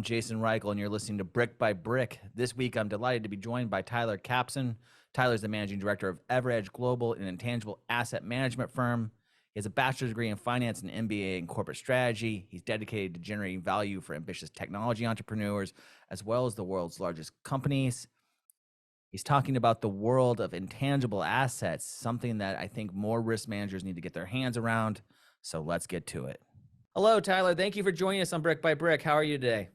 I'm Jason Reichl, and you're listening to Brick by Brick. This week, I'm delighted to be joined by Tyler Capson. Tyler's the Managing Director of EverEdge Global, an intangible asset management firm. He has a bachelor's degree in finance and MBA in corporate strategy. He's dedicated to generating value for ambitious technology entrepreneurs, as well as the world's largest companies. He's talking about the world of intangible assets, something that I think more risk managers need to get their hands around. So let's get to it. Hello, Tyler. Thank you for joining us on Brick by Brick. How are you today?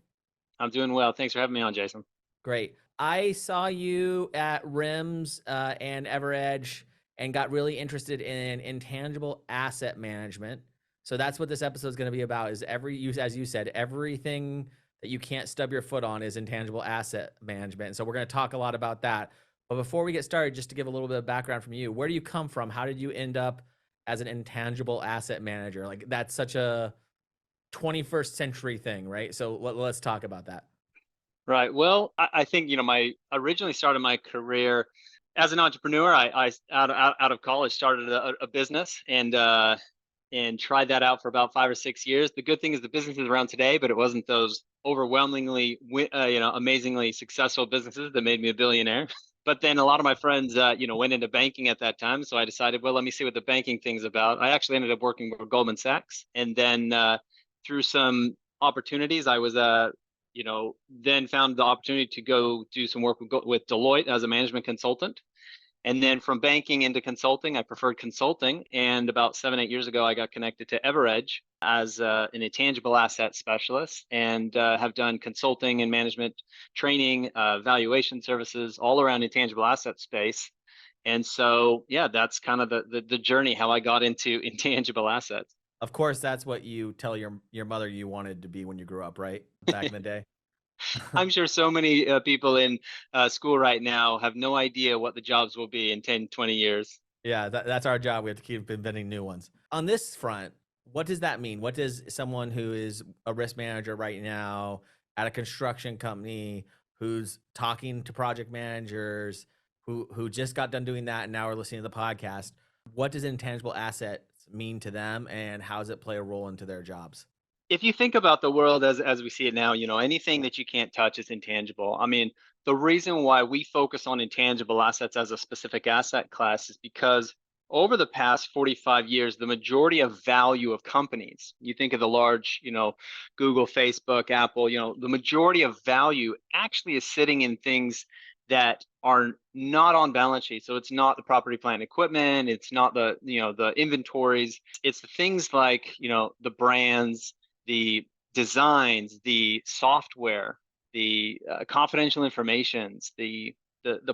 I'm doing well. Thanks for having me on, Jason. Great. I saw you at RIMS and EverEdge and got really interested in intangible asset management. So that's what this episode is going to be about. Is as you said, everything that you can't stub your foot on is intangible asset management. And so we're going to talk a lot about that. But before we get started, just to give a little bit of background from you, where do you come from? How did you end up as an intangible asset manager? Like, that's such a 21st century thing, right? So let's talk about that. Right. Well, I think, I originally started my career as an entrepreneur. I out of college started a business and tried that out for about 5 or 6 years. The good thing is the business is around today, but it wasn't those overwhelmingly, amazingly successful businesses that made me a billionaire. But then a lot of my friends, went into banking at that time. So I decided, well, let me see what the banking thing's about. I actually ended up working for Goldman Sachs, and then through some opportunities, I was then found the opportunity to go do some work with Deloitte as a management consultant. And then from banking into consulting, I preferred consulting. And about 7, 8 years ago, I got connected to EverEdge as an intangible asset specialist, and have done consulting and management training, valuation services all around intangible asset space. And so, yeah, that's kind of the journey, how I got into intangible assets. Of course, that's what you tell your mother you wanted to be when you grew up, right? Back in the day. I'm sure so many people in school right now have no idea what the jobs will be in 10, 20 years. Yeah, that's our job. We have to keep inventing new ones. On this front, what does that mean? What does someone who is a risk manager right now at a construction company who's talking to project managers who just got done doing that and now are listening to the podcast, what does intangible assets mean to them, and how does it play a role into their jobs? If you think about the world as we see it now, anything that you can't touch is intangible. I mean, the reason why we focus on intangible assets as a specific asset class is because over the past 45 years, the majority of value of companies, you think of the large, Google, Facebook, Apple, the majority of value actually is sitting in things that are not on balance sheet. So it's not the property, plant, and equipment. It's not the inventories. It's the things like, the brands, the designs, the software, the confidential informations, the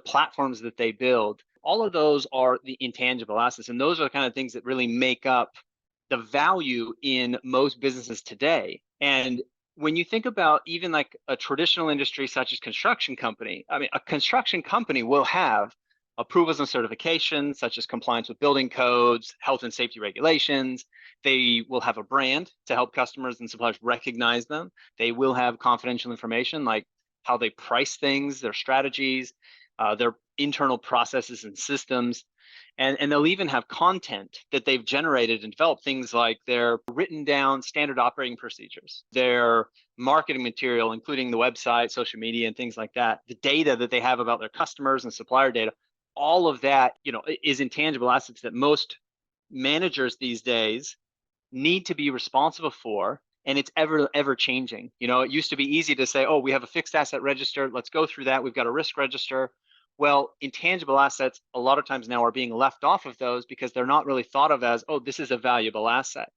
platforms that they build. All of those are the intangible assets, and those are the kind of things that really make up the value in most businesses today. And when you think about even like a traditional industry such as construction company, I mean, a construction company will have approvals and certifications such as compliance with building codes, health and safety regulations. They will have a brand to help customers and suppliers recognize them. They will have confidential information like how they price things, their strategies, their internal processes and systems. And they'll even have content that they've generated and developed, things like their written down standard operating procedures, their marketing material, including the website, social media, and things like that, the data that they have about their customers and supplier data. All of that, is intangible assets that most managers these days need to be responsible for. And it's ever changing. It used to be easy to say, oh, we have a fixed asset register. Let's go through that. We've got a risk register. Well, intangible assets a lot of times now are being left off of those because they're not really thought of as, oh, this is a valuable asset.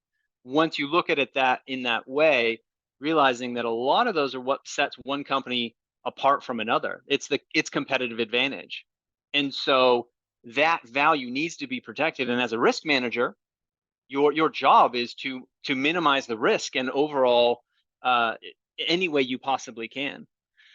Once you look at it in that way, realizing that a lot of those are what sets one company apart from another. It's competitive advantage. And so that value needs to be protected. And as a risk manager, your job is to minimize the risk and overall any way you possibly can.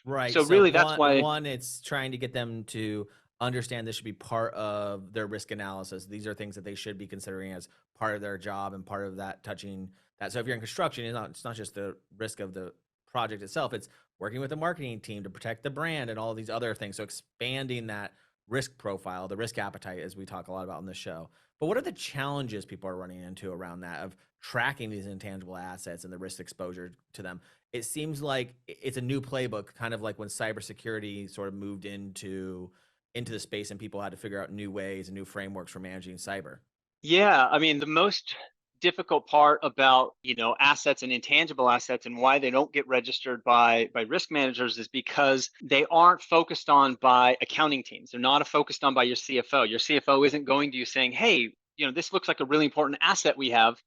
Right. So really, that's why it's trying to get them to understand this should be part of their risk analysis. These are things that they should be considering as part of their job and part of that touching that. So if you're in construction, it's not just the risk of the project itself. It's working with the marketing team to protect the brand and all these other things. So expanding that risk profile, the risk appetite, as we talk a lot about on this show. But what are the challenges people are running into around that of tracking these intangible assets and the risk exposure to them? It seems like it's a new playbook, kind of like when cybersecurity sort of moved into the space and people had to figure out new ways and new frameworks for managing cyber. Yeah, I mean, the most difficult part about, assets and intangible assets and why they don't get registered by risk managers is because they aren't focused on by accounting teams. They're not focused on by your CFO. Your CFO isn't going to you saying, "Hey, this looks like a really important asset we have.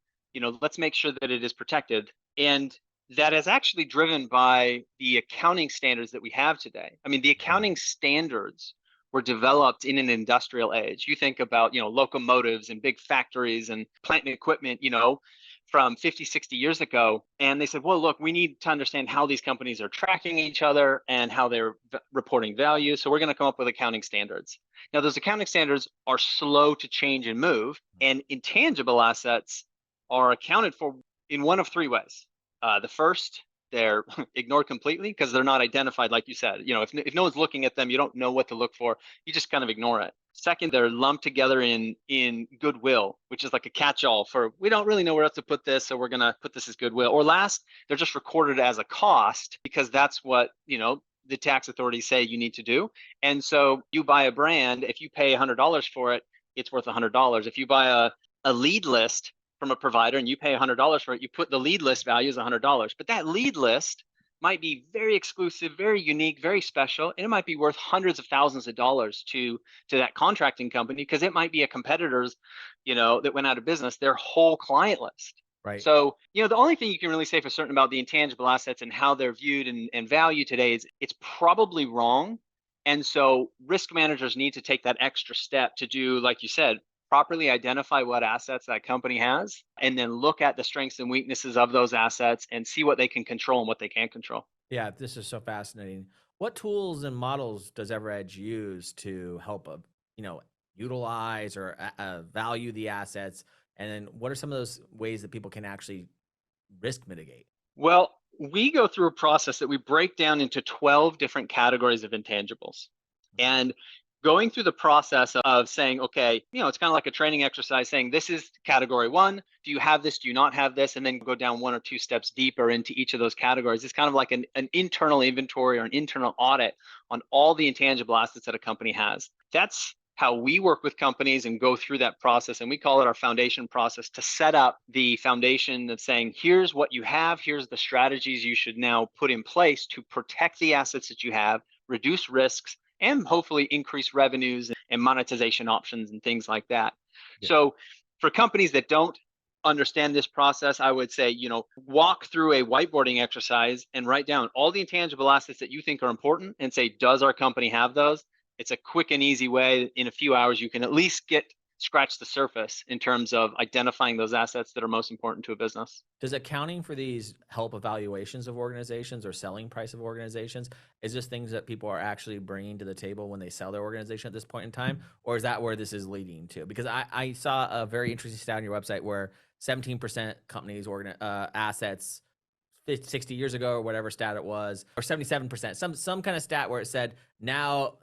Let's make sure that it is protected." And that is actually driven by the accounting standards that we have today. I mean, the accounting standards were developed in an industrial age. You think about, locomotives and big factories and plant and equipment, from 50, 60 years ago. And they said, well, look, we need to understand how these companies are tracking each other and how they're reporting value. So we're going to come up with accounting standards. Now, those accounting standards are slow to change and move, and intangible assets are accounted for in one of three ways. The first, they're ignored completely because they're not identified, like you said. If no one's looking at them, you don't know what to look for. You just kind of ignore it. Second, they're lumped together in goodwill, which is like a catch-all for we don't really know where else to put this, so we're gonna put this as goodwill. Or last, they're just recorded as a cost because that's what the tax authorities say you need to do. And so you buy a brand, if you pay $100 for it, it's worth $100. If you buy a lead list from a provider and you pay $100 for it, you put the lead list value as $100. But that lead list might be very exclusive, very unique, very special, and it might be worth hundreds of thousands of dollars to that contracting company because it might be a competitor's, that went out of business, their whole client list. Right. So, the only thing you can really say for certain about the intangible assets and how they're viewed and valued today is it's probably wrong. And so risk managers need to take that extra step to do, like you said, properly identify what assets that company has, and then look at the strengths and weaknesses of those assets and see what they can control and what they can't control. Yeah, this is so fascinating. What tools and models does EverEdge use to help, utilize or value the assets? And then what are some of those ways that people can actually risk mitigate? Well, we go through a process that we break down into 12 different categories of intangibles. And going through the process of saying, okay, it's kind of like a training exercise saying, this is category one. Do you have this? Do you not have this? And then go down one or two steps deeper into each of those categories. It's kind of like an internal inventory or an internal audit on all the intangible assets that a company has. That's how we work with companies and go through that process. And we call it our foundation process to set up the foundation of saying, here's what you have, here's the strategies you should now put in place to protect the assets that you have, reduce risks, and hopefully increase revenues and monetization options and things like that. Yeah. So for companies that don't understand this process, I would say, walk through a whiteboarding exercise and write down all the intangible assets that you think are important and say, does our company have those? It's a quick and easy way. In a few hours, you can at least scratch the surface in terms of identifying those assets that are most important to a business. Does accounting for these help evaluations of organizations or selling price of organizations? Is this things that people are actually bringing to the table when they sell their organization at this point in time? Or is that where this is leading to? Because I saw a very interesting stat on your website where 17% companies' assets 60 years ago or whatever stat it was, or 77%, some kind of stat where it said now,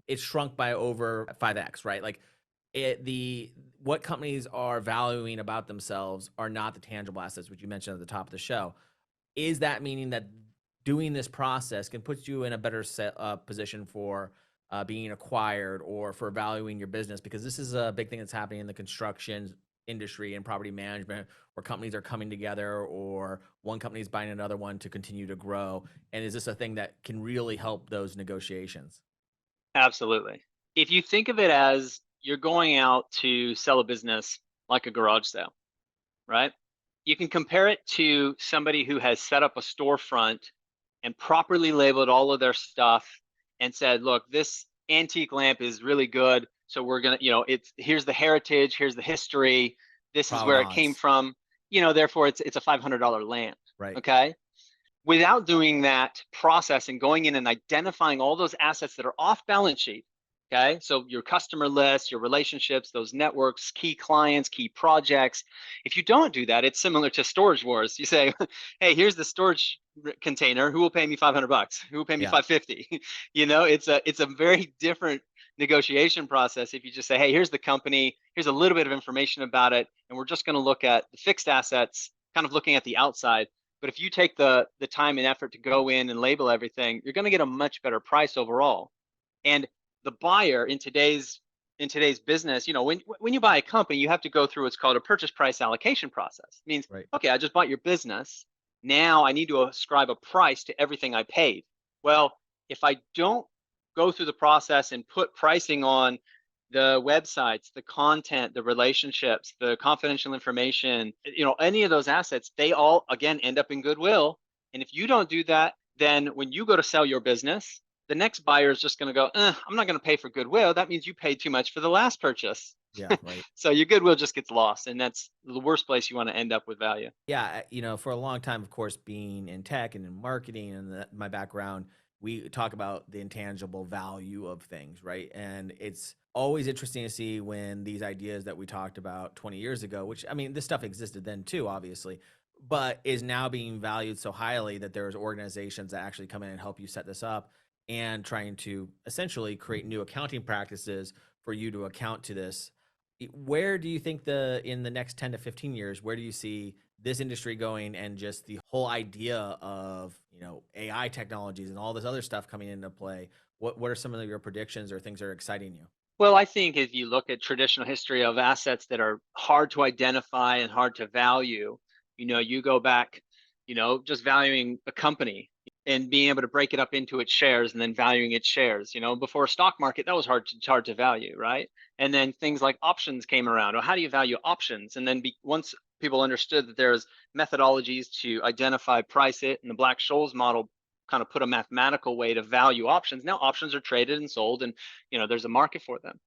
it's shrunk by over 5x, right? Like what companies are valuing about themselves are not the tangible assets, which you mentioned at the top of the show. Is that meaning that doing this process can put you in a better position for being acquired or for valuing your business? Because this is a big thing that's happening in the construction industry and property management, where companies are coming together or one company is buying another one to continue to grow. And is this a thing that can really help those negotiations? Absolutely. If you think of it as you're going out to sell a business like a garage sale, right? You can compare it to somebody who has set up a storefront and properly labeled all of their stuff and said, look, this antique lamp is really good. So we're going to, here's the heritage, here's the history. This is where it came from. Therefore it's a $500 lamp. Right. Okay. Without doing that process and going in and identifying all those assets that are off balance sheet. Okay. So your customer list, your relationships, those networks, key clients, key projects. If you don't do that, it's similar to storage wars. You say, hey, here's the storage container, who will pay me $500? Who will pay me Yeah. 550? It's a very different negotiation process if you just say, hey, here's the company, here's a little bit of information about it, and we're just going to look at the fixed assets, kind of looking at the outside. But if you take the time and effort to go in and label everything, you're going to get a much better price overall. And the buyer in today's business, when you buy a company, you have to go through what's called a purchase price allocation process. It means, Right. okay, I just bought your business. Now I need to ascribe a price to everything I paid. Well, if I don't go through the process and put pricing on the websites, the content, the relationships, the confidential information, any of those assets, they all again end up in goodwill. And if you don't do that, then when you go to sell your business, the next buyer is just going to go, I'm not going to pay for goodwill. That means you paid too much for the last purchase. Yeah. Right. So your goodwill just gets lost. And that's the worst place you want to end up with value. Yeah, for a long time, of course, being in tech and in marketing and my background, we talk about the intangible value of things, right? And it's always interesting to see when these ideas that we talked about 20 years ago, which I mean, this stuff existed then too, obviously, but is now being valued so highly that there's organizations that actually come in and help you set this up and trying to essentially create new accounting practices for you to account to this. Where do you think in the next 10 to 15 years, where do you see this industry going and just the whole idea of, AI technologies and all this other stuff coming into play? What are some of your predictions or things that are exciting you? Well, I think if you look at traditional history of assets that are hard to identify and hard to value, you go back, just valuing a company and being able to break it up into its shares and then valuing its shares. Before a stock market, that was hard to value, right? And then things like options came around. Well, how do you value options? And then once people understood that there's methodologies to identify, price it, and the Black-Scholes model kind of put a mathematical way to value options. Now options are traded and sold, and there's a market for them.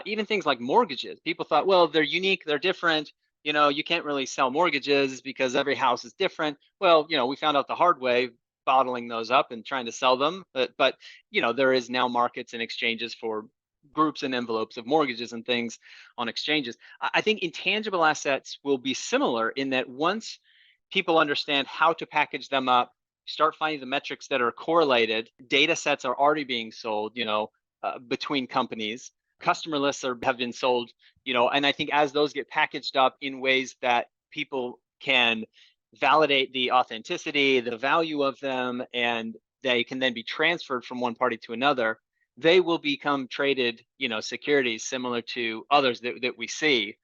Even things like mortgages, people thought, well, they're unique, they're different. You can't really sell mortgages because every house is different. Well, we found out the hard way, bottling those up and trying to sell them. But there is now markets and exchanges for groups and envelopes of mortgages and things on exchanges. I think intangible assets will be similar in that once people understand how to package them up, start finding the metrics that are correlated, data sets are already being sold, between companies. Customer lists have been sold, and I think as those get packaged up in ways that people can validate the authenticity, the value of them, and they can then be transferred from one party to another, they will become traded, securities similar to others that we see.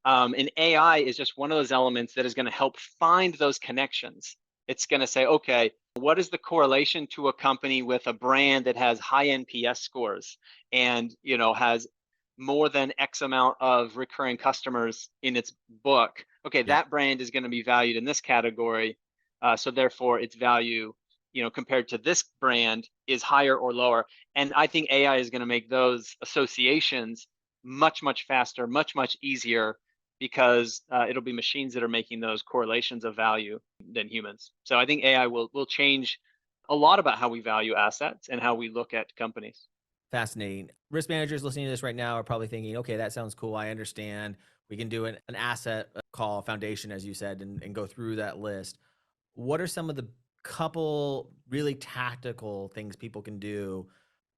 And AI is just one of those elements that is going to help find those connections. It's going to say, okay, what is the correlation to a company with a brand that has high NPS scores and has more than X amount of recurring customers in its book? Okay, Yeah. that brand is going to be valued in this category, so therefore its value, compared to this brand, is higher or lower. And I think AI is going to make those associations much faster, much easier, because it'll be machines that are making those correlations of value than humans. So I think AI will change a lot about how we value assets and how we look at companies. Fascinating. Risk managers listening to this right now are probably thinking, okay, that sounds cool. I understand. We can do an asset call foundation, as you said, and go through that list. What are some of the couple really tactical things people can do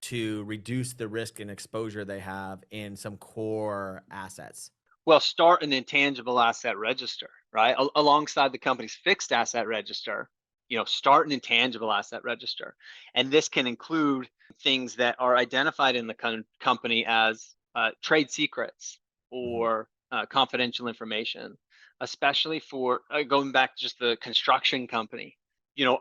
to reduce the risk and exposure they have in some core assets? Well, start an intangible asset register, right? Alongside the company's fixed asset register, start an intangible asset register. And this can include things that are identified in the company as trade secrets Mhm. or confidential information, especially for going back to just the construction company,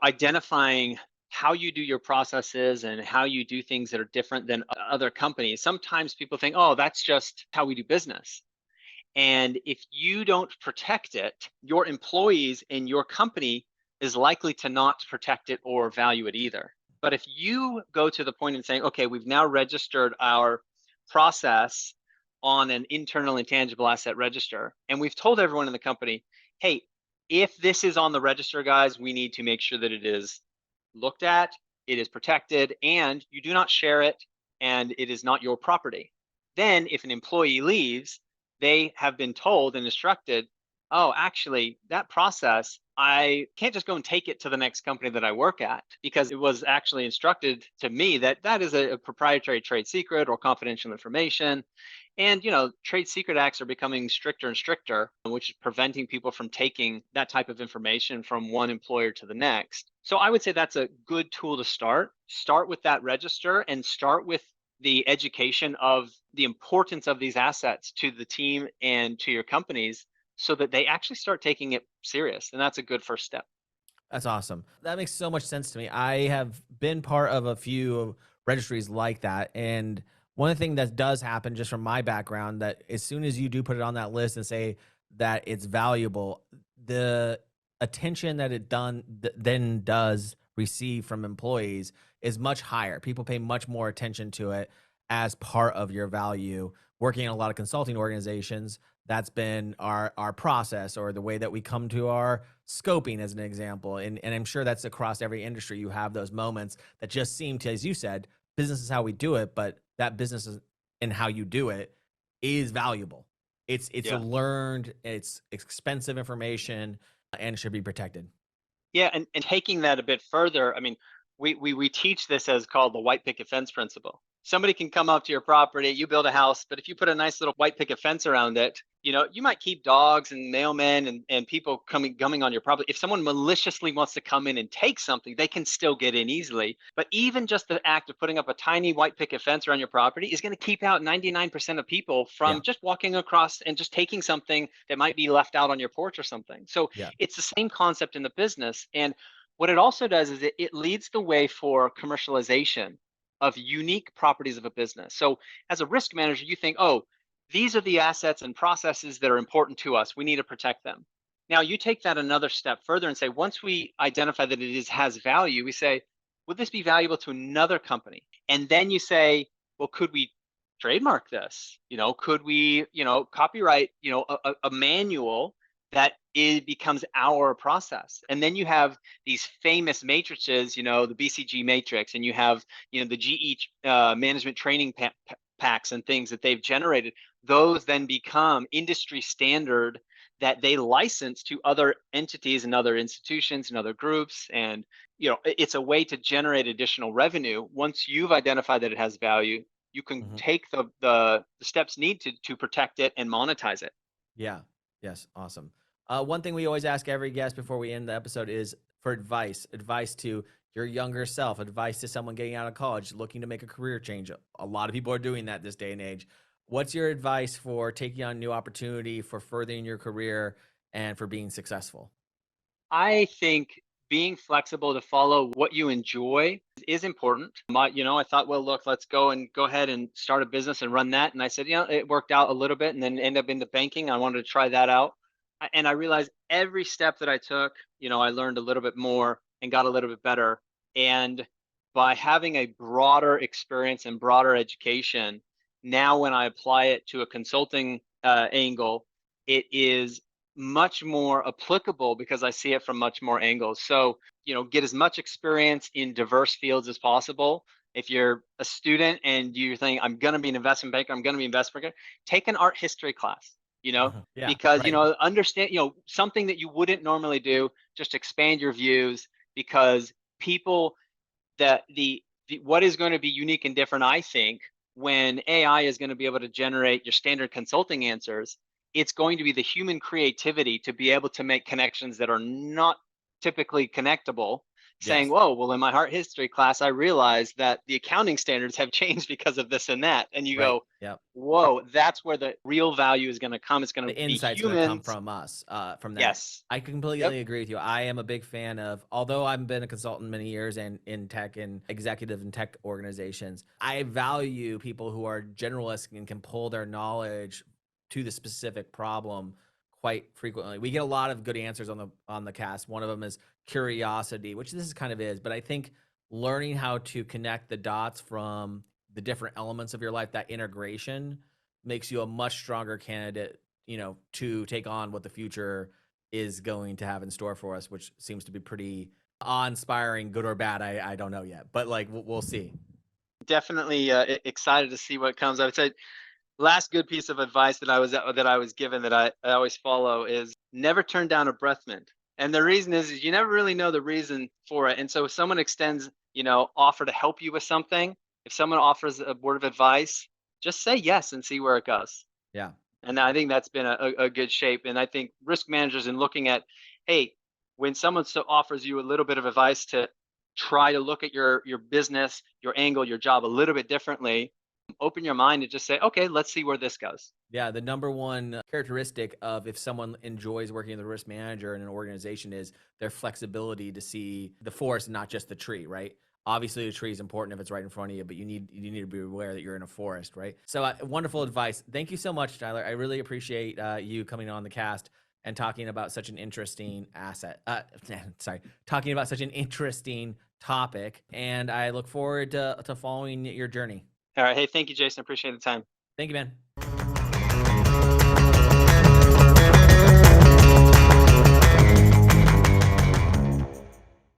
identifying how you do your processes and how you do things that are different than other companies. Sometimes people think, oh, that's just how we do business. And if you don't protect it, your employees in your company is likely to not protect it or value it either. But if you go to the point and saying, okay, we've now registered our process on an internal intangible asset register, and we've told everyone in the company, hey, if this is on the register, guys, we need to make sure that it is looked at, it is protected, and you do not share it, and it is not your property. Then if an employee leaves, they have been told and instructed, oh, actually, that process I can't just go and take it to the next company that I work at, because it was actually instructed to me that that is a proprietary trade secret or confidential information. And, trade secret acts are becoming stricter and stricter, which is preventing people from taking that type of information from one employer to the next. So I would say that's a good tool to start. Start with that register and start with the education of the importance of these assets to the team and to your companies, so that they actually start taking it serious. And that's a good first step. That's awesome. That makes so much sense to me. I have been part of a few registries like that. And one thing that does happen just from my background, that as soon as you do put it on that list and say that it's valuable, the attention that then does receive from employees is much higher. People pay much more attention to it as part of your value. Working in a lot of consulting organizations, that's been our process, or the way that we come to our scoping, as an example. And I'm sure that's across every industry. You have those moments that just seem to, as you said, business is how we do it, but that business is and how you do it is valuable. It's a Yeah. learned, it's expensive information, and should be protected. Yeah, and taking that a bit further, I mean, we teach this as called the white picket fence principle. Somebody can come up to your property, you build a house, but if you put a nice little white picket fence around it, you might keep dogs and mailmen and people coming on your property. If someone maliciously wants to come in and take something, they can still get in easily. But even just the act of putting up a tiny white picket fence around your property is going to keep out 99% of people Yeah. from just walking across and just taking something that might be left out on your porch or something. So Yeah. it's the same concept in the business. And what it also does is it leads the way for commercialization of unique properties of a business. So as a risk manager, you think, oh, these are the assets and processes that are important to us. We need to protect them. Now you take that another step further and say, once we identify that has value, we say, would this be valuable to another company? And then you say, well, could we trademark this? Could we, copyright, a manual that it becomes our process. And then you have these famous matrices, the BCG matrix, and you have, the GE management training packs and things that they've generated. Those then become industry standard that they license to other entities and other institutions and other groups. And, it's a way to generate additional revenue. Once you've identified that it has value, you can Mhm. take the steps needed to protect it and monetize it. Yeah. Yes. Awesome. One thing we always ask every guest before we end the episode is for advice to your younger self, advice to someone getting out of college, looking to make a career change. A lot of people are doing that this day and age. What's your advice for taking on new opportunity, for furthering your career, and for being successful? I think being flexible to follow what you enjoy is important. I thought, well, look, let's go ahead and start a business and run that. And I said, it worked out a little bit and then end up into banking. I wanted to try that out. And I realized every step that I took, I learned a little bit more and got a little bit better. And by having a broader experience and broader education, now when I apply it to a consulting angle, it is much more applicable because I see it from much more angles. So, get as much experience in diverse fields as possible. If you're a student and you think, I'm going to be an investment banker, I'm going to be an investment banker, take an art history class, Yeah. because, Right. understand, something that you wouldn't normally do, just expand your views, because people that what is going to be unique and different, I think, when AI is going to be able to generate your standard consulting answers, it's going to be the human creativity to be able to make connections that are not typically connectable. Saying, Yes. whoa, well, in my art history class, I realized that the accounting standards have changed because of this and that. And you Right. go, Yep. whoa, that's where the real value is going to come. It's going to The be insight's gonna come humans. from us, from that. Yes. I Yep. completely agree with you. I am a big fan of, although I've been a consultant many years and in tech and executive and tech organizations, I value people who are generalists and can pull their knowledge to the specific problem quite frequently. We get a lot of good answers on the cast. One of them is curiosity, which this kind of is, but I think learning how to connect the dots from the different elements of your life, that integration makes you a much stronger candidate, to take on what the future is going to have in store for us, which seems to be pretty awe-inspiring, good or bad. I don't know yet, but like we'll see. Definitely excited to see what comes. I would say last good piece of advice that I was given that I always follow is never turn down a breath mint. And the reason is you never really know the reason for it. And so if someone extends, offer to help you with something, if someone offers a word of advice, just say yes and see where it goes. Yeah. And I think that's been a good shape. And I think risk managers in looking at, hey, when someone offers you a little bit of advice to try to look at your business, your angle, your job a little bit differently, open your mind and just say, okay, let's see where this goes. Yeah, the number one characteristic of if someone enjoys working with a risk manager in an organization is their flexibility to see the forest, not just the tree, right? Obviously, the tree is important if it's right in front of you, but you need to be aware that you're in a forest, right? So, wonderful advice. Thank you so much, Tyler. I really appreciate you coming on the cast and talking about such an interesting asset. Sorry, talking about such an interesting topic, and I look forward to following your journey. All right. Hey, thank you, Jason. Appreciate the time. Thank you, man.